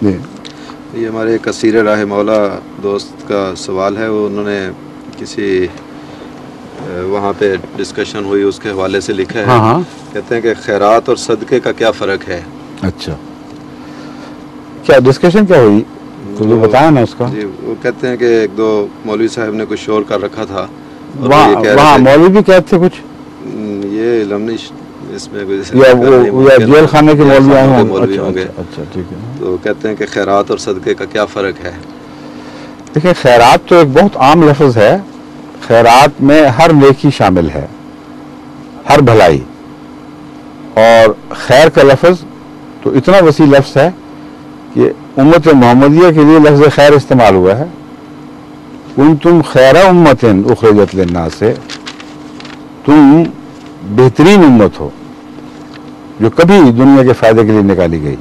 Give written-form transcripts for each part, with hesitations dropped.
جی یہ ہمارے کثیر راہ مولا دوست کا سوال ہے، وہ انہوں نے کسی وہاں پہ ڈسکشن ہوئی اس کے حوالے سے لکھا ہے. ہاں کہتے ہیں کہ خیرات اور صدقے کا کیا فرق ہے؟ اچھا، کیا ڈسکشن کیا ہوئی تو بتایا نا اس کا. جی وہ کہتے ہیں کہ ایک دو مولوی صاحب نے کچھ شور کر رکھا تھا اور وہ یہ کہہ وہاں رہے تھے مولوی بھی کہتے تھے کچھ، یہ علم نہیں اس میں یا جیل خانے کے مولوی آئے ہوں گے. اچھا ٹھیک ہے. تو کہتے ہیں کہ خیرات اور صدقے کا کیا فرق ہے؟ دیکھیں، خیرات تو ایک بہت عام لفظ ہے. خیرات میں ہر نیکی شامل ہے، ہر بھلائی. اور خیر کا لفظ تو اتنا وسیع لفظ ہے کہ امت محمدیہ کے لیے لفظ خیر استعمال ہوا ہے. کنتم خیر امت اخرجت للناس سے، تم بہترین امت ہو جو کبھی دنیا کے فائدے کے لیے نکالی گئی.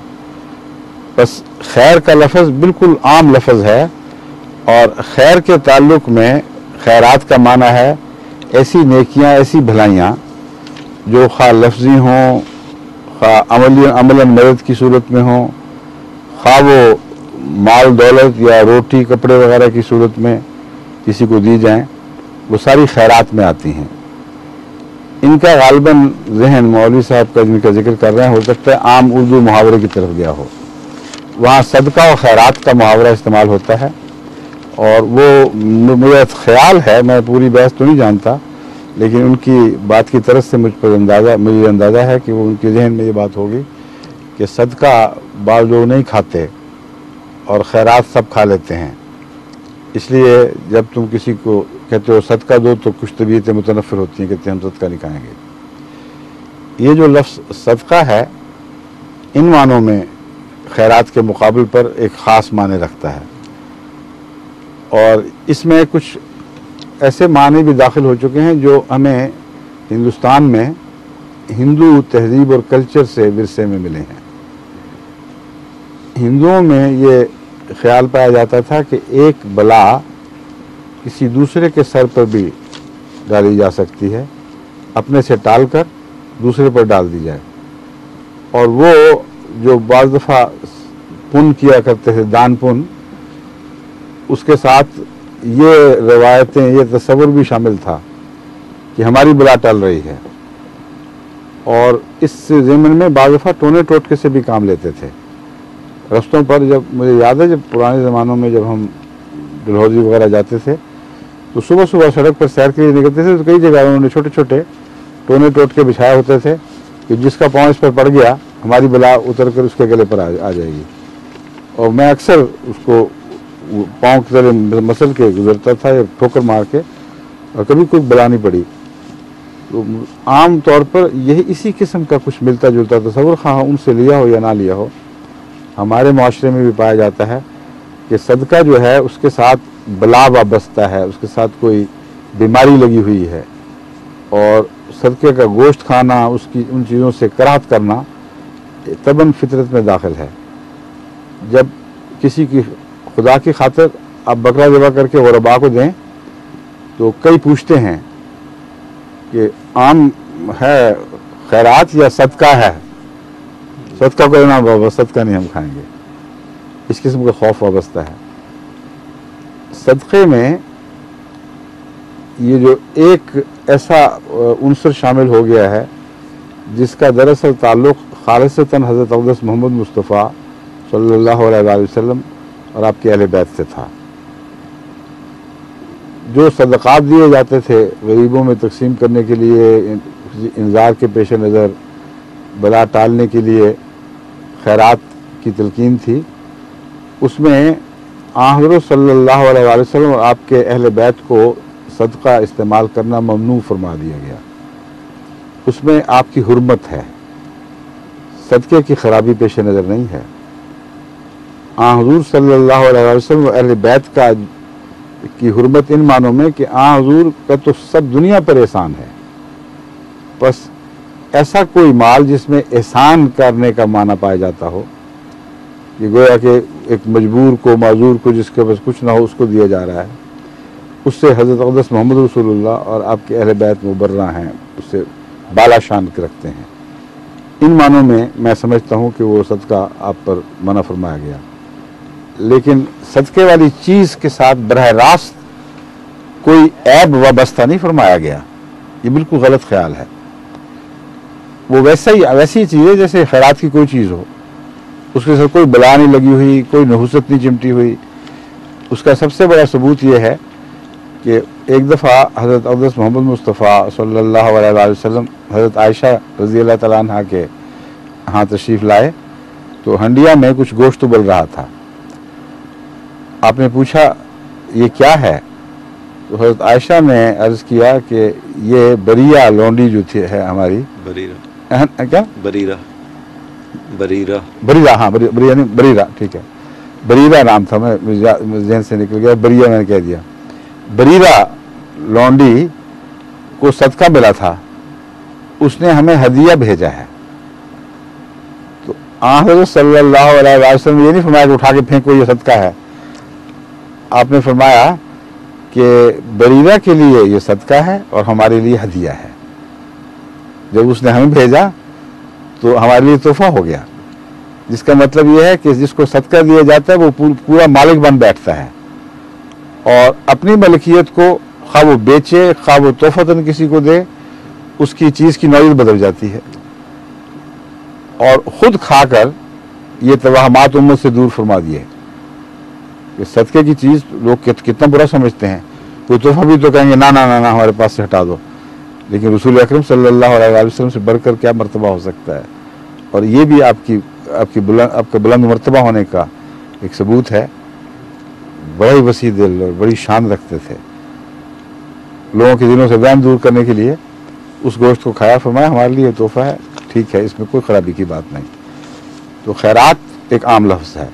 بس خیر کا لفظ بالکل عام لفظ ہے، اور خیر کے تعلق میں خیرات کا معنی ہے ایسی نیکیاں، ایسی بھلائیاں جو خواہ لفظی ہوں، خواہ عملاً مدد کی صورت میں ہوں، خواہ وہ مال دولت یا روٹی کپڑے وغیرہ کی صورت میں کسی کو دی جائیں، وہ ساری خیرات میں آتی ہیں. ان کا غالباً ذہن مولوی صاحب کا جن کا ذکر کر رہے ہیں ہو سکتا ہے عام اردو محاورے کی طرف گیا ہو. وہاں صدقہ و خیرات کا محاورہ استعمال ہوتا ہے، اور وہ مجھے خیال ہے، میں پوری بحث تو نہیں جانتا، لیکن ان کی بات کی طرف سے مجھے اندازہ ہے کہ وہ ان کے ذہن میں یہ بات ہوگی کہ صدقہ بعض لوگ نہیں کھاتے اور خیرات سب کھا لیتے ہیں. اس لیے جب تم کسی کو کہتے ہو صدقہ دو تو کچھ طبیعتیں متنفر ہوتی ہیں، کہتے ہیں ہم صدقہ نہیں کھائیں گے. یہ جو لفظ صدقہ ہے ان معنوں میں خیرات کے مقابل پر ایک خاص معنی رکھتا ہے، اور اس میں کچھ ایسے معنی بھی داخل ہو چکے ہیں جو ہمیں ہندوستان میں ہندو تہذیب اور کلچر سے ورثے میں ملے ہیں. ہندوؤں میں یہ خیال پایا جاتا تھا کہ ایک بلا کسی دوسرے کے سر پر بھی ڈالی جا سکتی ہے، اپنے سے ٹال کر دوسرے پر ڈال دی جائے. اور وہ جو بعض دفعہ پن کیا کرتے تھے، دان پن، اس کے ساتھ یہ روایتیں، یہ تصور بھی شامل تھا کہ ہماری بلا ٹل رہی ہے. اور اس ضمن میں بعض دفعہ ٹونے ٹوٹکے سے بھی کام لیتے تھے. رستوں پر جب مجھے یاد ہے، جب پرانے زمانوں میں جب ہم ڈلہوزی وغیرہ جاتے تھے تو صبح صبح سڑک پر سیر کے لیے نکلتے تھے تو کئی جگہ انہوں نے چھوٹے چھوٹے ٹونے ٹوٹکے بچھائے ہوتے تھے کہ جس کا پاؤں اس پر پڑ گیا ہماری بلا اتر کر اس کے گلے پر آ جائے گی. اور میں اکثر اس کو پاؤں کی طرح مسل کے گزرتا تھا یا ٹھوکر مار کے، اور کبھی کوئی بلا نہیں پڑی. تو عام طور پر یہی اسی قسم کا کچھ ملتا جلتا تصور، خواہ ان سے لیا ہو یا نہ لیا ہو، ہمارے معاشرے میں بھی پایا جاتا ہے کہ صدقہ جو ہے اس کے ساتھ بلا وابستہ ہے، اس کے ساتھ کوئی بیماری لگی ہوئی ہے، اور صدقے کا گوشت کھانا، اس کی ان چیزوں سے کراہت کرنا طبعاً فطرت میں داخل ہے. جب کسی کی خدا کی خاطر آپ بکرا ذبح کر کے غربا کو دیں تو کئی پوچھتے ہیں کہ عام ہے خیرات یا صدقہ ہے؟ صدقہ کو نام بابا، صدقہ نہیں ہم کھائیں گے. اس قسم کا خوف وابستہ ہے. صدقے میں یہ جو ایک ایسا عنصر شامل ہو گیا ہے جس کا دراصل تعلق خالصتاً حضرت اقدس محمد مصطفیٰ صلی اللہ علیہ وآلہ وسلم اور آپ کے اہل بیت سے تھا. جو صدقات دیے جاتے تھے غریبوں میں تقسیم کرنے کے لیے، انذار کے پیش نظر، بلا ٹالنے کے لیے خیرات کی تلقین تھی، اس میں حضرت صلی اللہ علیہ وآلہ وسلم اور آپ کے اہل بیت کو صدقہ استعمال کرنا ممنوع فرما دیا گیا. اس میں آپ کی حرمت ہے، صدقے کی خرابی پیش نظر نہیں ہے. حضور صلی اللہ علیہ وآلہ وسلم اور اہل بیت کی حرمت ان معنوں میں کہ حضور کا تو سب دنیا پر احسان ہے، بس ایسا کوئی مال جس میں احسان کرنے کا معنی پایا جاتا ہو، کہ گویا کہ ایک مجبور کو، معذور کو، جس کے پاس کچھ نہ ہو اس کو دیا جا رہا ہے، اس سے حضرت اقدس محمد رسول اللہ اور آپ کے اہل بیت مبرہ ہیں، اس سے بالا شان رکھتے ہیں. ان معنوں میں میں سمجھتا ہوں کہ وہ صدقہ آپ پر منع فرمایا گیا. لیکن صدقے والی چیز کے ساتھ براہ راست کوئی عیب وابستہ نہیں فرمایا گیا. یہ بالکل غلط خیال ہے. وہ ویسی چیز ہے جیسے خیرات کی کوئی چیز ہو, اس کے ساتھ کوئی بلا نہیں لگی ہوئی, کوئی نحوست نہیں چمٹی ہوئی. اس کا سب سے بڑا ثبوت یہ ہے کہ ایک دفعہ حضرت اقدس محمد مصطفیٰ صلی اللہ علیہ وسلم حضرت عائشہ رضی اللہ تعالیٰ عنہ کے ہاں تشریف لائے تو ہنڈیا میں کچھ گوشت ابل رہا تھا. آپ نے پوچھا یہ کیا ہے؟ تو حضرت عائشہ نے عرض کیا کہ یہ بریہ لونڈی جو تھی ہے ہماری, کیا بریرہ, ہاں بریرہ, ٹھیک ہے, بریرہ نام تھا, میں ذہن سے نکل گیا, بریہ میں نے کہہ دیا. بریرہ لونڈی کو صدقہ ملا تھا, اس نے ہمیں ہدیہ بھیجا ہے. تو حضرت صلی اللہ علیہ وسلم نے یہ نہیں فرمایا کہ اٹھا کے پھینکو یہ صدقہ ہے. آپ نے فرمایا کہ بریرہ کے لیے یہ صدقہ ہے اور ہمارے لیے ہدیہ ہے. جب اس نے ہمیں بھیجا تو ہمارے لیے تحفہ ہو گیا, جس کا مطلب یہ ہے کہ جس کو صدقہ دیا جاتا ہے وہ پورا مالک بن بیٹھتا ہے, اور اپنی ملکیت کو خواہ وہ بیچے خواہ وہ تحفتاً کسی کو دے, اس کی چیز کی نوعیت بدل جاتی ہے. اور خود کھا کر یہ توہمات امت سے دور فرما دیے کہ صدقے کی چیز لوگ کتنا برا سمجھتے ہیں. کوئی تحفہ بھی تو کہیں گے نا ہمارے پاس سے ہٹا دو, لیکن رسول اکرم صلی اللہ علیہ وسلم سے بڑھ کر کیا مرتبہ ہو سکتا ہے. اور یہ بھی آپ کا بلند مرتبہ ہونے کا ایک ثبوت ہے. بڑا ہی وسیع دل اور بڑی شان رکھتے تھے. لوگوں کے دلوں سے وہم دور کرنے کے لیے اس گوشت کو کھایا, فرمایا ہمارے لیے تحفہ ہے, ٹھیک ہے, اس میں کوئی خرابی کی بات نہیں. تو خیرات ایک عام لفظ ہے,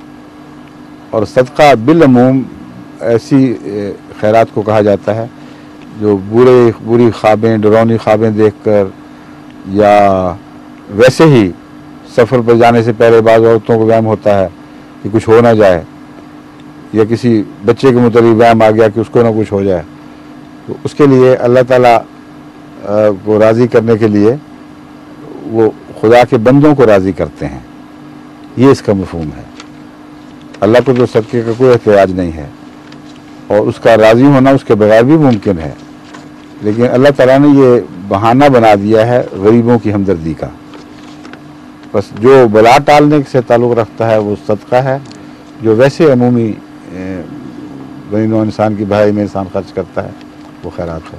اور صدقہ بالعموم ایسی خیرات کو کہا جاتا ہے جو بری خوابیں, ڈرونی خوابیں دیکھ کر, یا ویسے ہی سفر پر جانے سے پہلے بعض عورتوں کو وہم ہوتا ہے کہ کچھ ہو نہ جائے, یا کسی بچے کے متعلق وہم آ گیا کہ اس کو نہ کچھ ہو جائے, تو اس کے لیے اللہ تعالیٰ کو راضی کرنے کے لیے وہ خدا کے بندوں کو راضی کرتے ہیں. یہ اس کا مفہوم ہے. اللہ کو تو صدقے کا کوئی احتیاج نہیں ہے, اور اس کا راضی ہونا اس کے بغیر بھی ممکن ہے, لیکن اللہ تعالیٰ نے یہ بہانہ بنا دیا ہے غریبوں کی ہمدردی کا. بس جو بلا ٹالنے سے تعلق رکھتا ہے وہ صدقہ ہے, جو ویسے عمومی بنی نوع انسان کی بھلائی میں انسان خرچ کرتا ہے وہ خیرات ہے.